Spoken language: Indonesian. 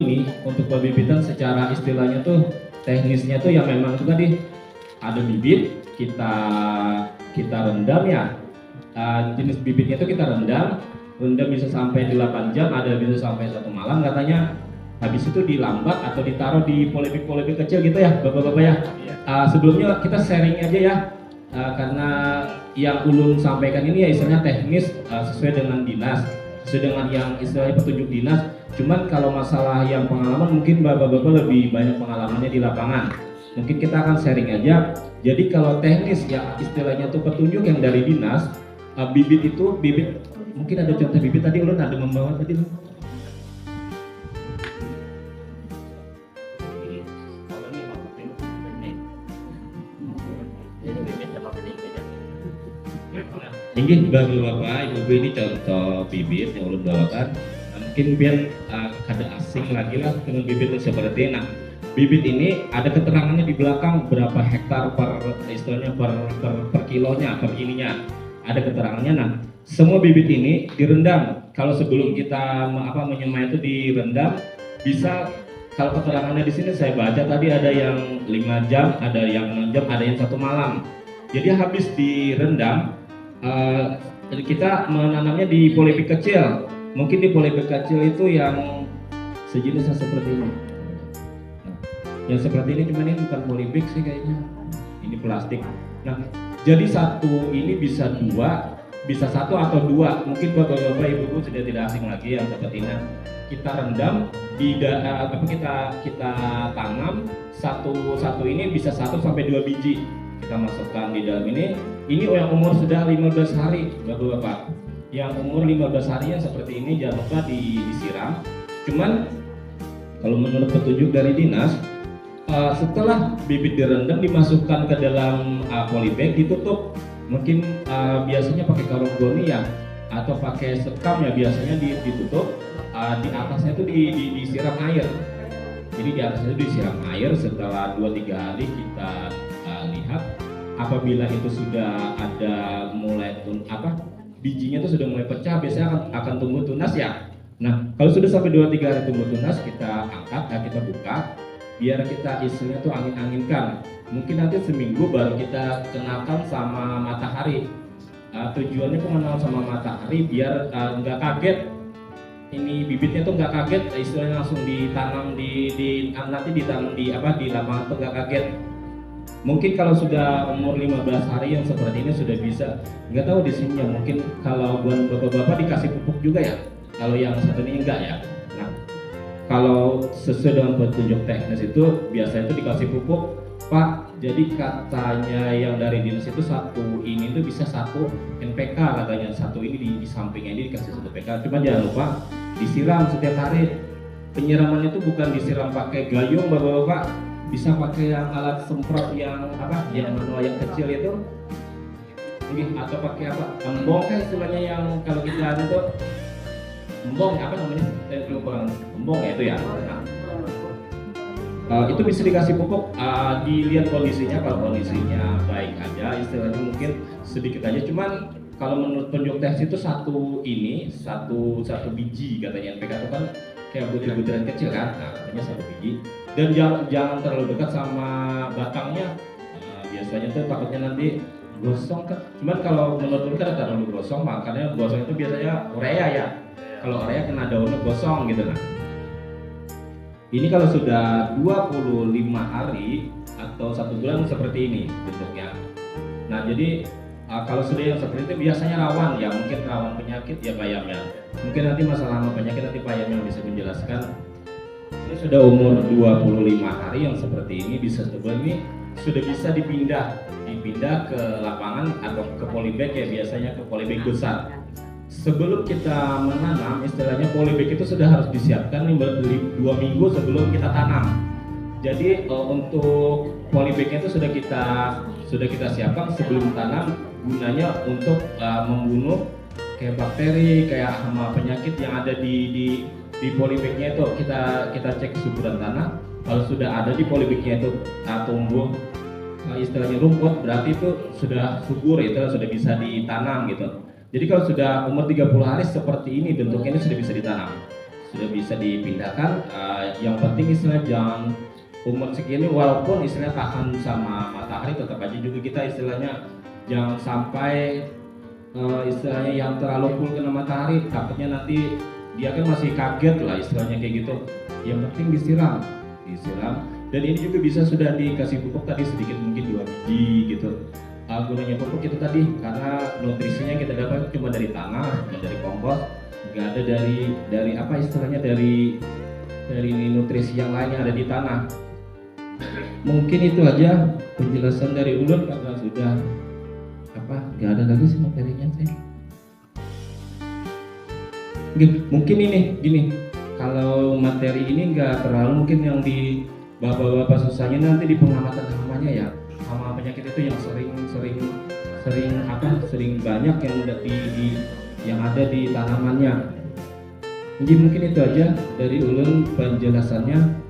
ini untuk pembibitan secara istilahnya tuh teknisnya tuh yang memang itu tadi ada bibit kita rendam ya. Jenis bibitnya itu kita rendam bisa sampai 8 jam, ada bisa sampai 1 malam katanya. Habis itu dilambat atau ditaruh di polybag kecil gitu ya bapak-bapak ya. Sebelumnya kita sharing aja ya, karena yang Ulun sampaikan ini ya istilahnya teknis, sesuai dengan dinas, sesuai dengan yang istilahnya petunjuk dinas. Cuman kalau masalah yang pengalaman mungkin bapak-bapak lebih banyak pengalamannya di lapangan. Mungkin kita akan sharing aja. Jadi kalau teknis ya istilahnya tuh petunjuk yang dari dinas, bibit mungkin ada contoh bibit tadi Ulun ada membawa tadi. Ini bapak-bapak, ibu-ibu, ini contoh bibit yang Ulun bawakan. Mungkin biar kada asing lagi lah dengan bibit seperti ini. Nah, bibit ini ada keterangannya di belakang berapa hektar per istilahnya per kilonya, per ininya. Ada keterangannya. Nah, semua bibit ini direndam. Kalau sebelum kita menyemai itu direndam, bisa kalau keterangannya di sini saya baca tadi ada yang 5 jam, ada yang 6 jam, ada yang 1 malam. Jadi habis direndam, kita menanamnya di polybag kecil. Mungkin di polybag kecil itu yang sejenis seperti ini. Nah, yang seperti ini cuman ini bukan polybag sih kayaknya. Ini plastik. Nah, jadi satu ini bisa 2, bisa 1 atau 2. Mungkin bapak-bapak ibu-ibu sudah tidak asing lagi yang seperti ini. Kita rendam kita tanam satu ini bisa 1 sampai 2 biji. Kita masukkan di dalam ini yang umur sudah 15 hari bapak-bapak. Yang umur 15 hari yang seperti ini jangan lupa disiram. Cuman kalau menurut petunjuk dari dinas, setelah bibit direndam dimasukkan ke dalam polybag, ditutup. Mungkin biasanya pakai karung goni ya, atau pakai sekam ya, biasanya ditutup. Di atasnya itu disiram air. Jadi di atasnya itu disiram air. Setelah 2-3 hari kita lihat, apabila itu sudah ada mulai bijinya itu sudah mulai pecah, biasanya akan tumbuh tunas ya. Nah, kalau sudah sampai 2-3 hari tumbuh tunas, kita angkat, kita buka, biar kita istilahnya tuh angin-anginkan. Mungkin nanti seminggu baru kita kenalkan sama matahari. Tujuannya pengenalan sama matahari biar nggak kaget. Ini bibitnya tuh nggak kaget, istilahnya langsung ditanam nanti ditanam di lapangan tuh nggak kaget. Mungkin kalau sudah umur 15 hari yang seperti ini sudah bisa, nggak tahu di sini ya, mungkin kalau buat bapak-bapak dikasih pupuk juga ya. Kalau yang satu ini enggak ya. Nah, kalau sesuai dengan petunjuk teknis itu biasanya itu dikasih pupuk, Pak. Jadi katanya yang dari dinas itu satu ini tuh bisa 1 NPK katanya, satu ini di sampingnya ini dikasih 1 PK. Cuma jangan lupa disiram setiap hari. Penyiramannya itu bukan disiram pakai gayung bapak-bapak, bisa pakai yang alat semprot yang manual yang kecil itu, atau pakai embong kan istilahnya, yang kalau kita itu embong embong ya itu ya. Itu bisa dikasih pupuk, dilihat kondisinya. Kalau kondisinya baik aja, istilahnya mungkin sedikit aja. Cuman kalau menurut petunjuk tes itu satu biji katanya. NPK itu kan kayak butir-butiran kecil kan, nah katanya 1 biji. Dan jangan terlalu dekat sama batangnya. Biasanya tuh takutnya nanti gosong kan. Cuman kalau menurut kita terlalu gosong, makanya gosong itu biasanya urea ya. Kalau urea kena daunnya gosong gitu. Nah, ini kalau sudah 25 hari atau 1 bulan seperti ini bentuknya. Nah, jadi kalau sudah yang seperti itu biasanya rawan ya, mungkin rawan penyakit ya Pak Yam ya. Mungkin nanti masalah penyakit nanti Pak Yam yang bisa menjelaskan. Ini sudah umur 25 hari yang seperti ini, bisa sebulan ini sudah bisa dipindah ke lapangan atau ke polybag ya, biasanya ke polybag besar. Sebelum kita menanam, istilahnya polybag itu sudah harus disiapkan 2 minggu sebelum kita tanam. Jadi untuk polybagnya itu sudah kita siapkan sebelum tanam, gunanya untuk membunuh kayak bakteri, kayak hama penyakit yang ada di polybagnya itu. Kita cek suburan tanah. Kalau sudah ada di polybagnya itu tumbuh istilahnya rumput, berarti itu sudah subur, itu sudah bisa ditanam gitu. Jadi kalau sudah umur 30 hari seperti ini bentuknya, ini sudah bisa ditanam. sudah bisa dipindahkan. Yang penting istilah jangan umur segini walaupun istilahnya tahan sama matahari, tetap aja juga kita istilahnya jangan sampai istilahnya yang terlalu full kena matahari, takutnya nanti dia kan masih kaget lah istilahnya kayak gitu. Yang penting disiram, dan ini juga bisa sudah dikasih pupuk tadi sedikit mungkin 2 biji gitu. Gunanya pupuk itu tadi karena nutrisinya kita dapat cuma dari tanah dan dari kompos, nggak ada dari apa istilahnya dari nutrisi yang lain yang ada di tanah. Mungkin itu aja penjelasan dari Ulun karena sudah nggak ada lagi sih materinya saya. Mungkin ini gini, kalau materi ini nggak terlalu mungkin yang di bapak-bapak susahnya nanti di pengamatan hama-nya ya, hama penyakit itu yang sering banyak yang ada di tanamannya. Jadi mungkin itu aja dari Ulun penjelasannya.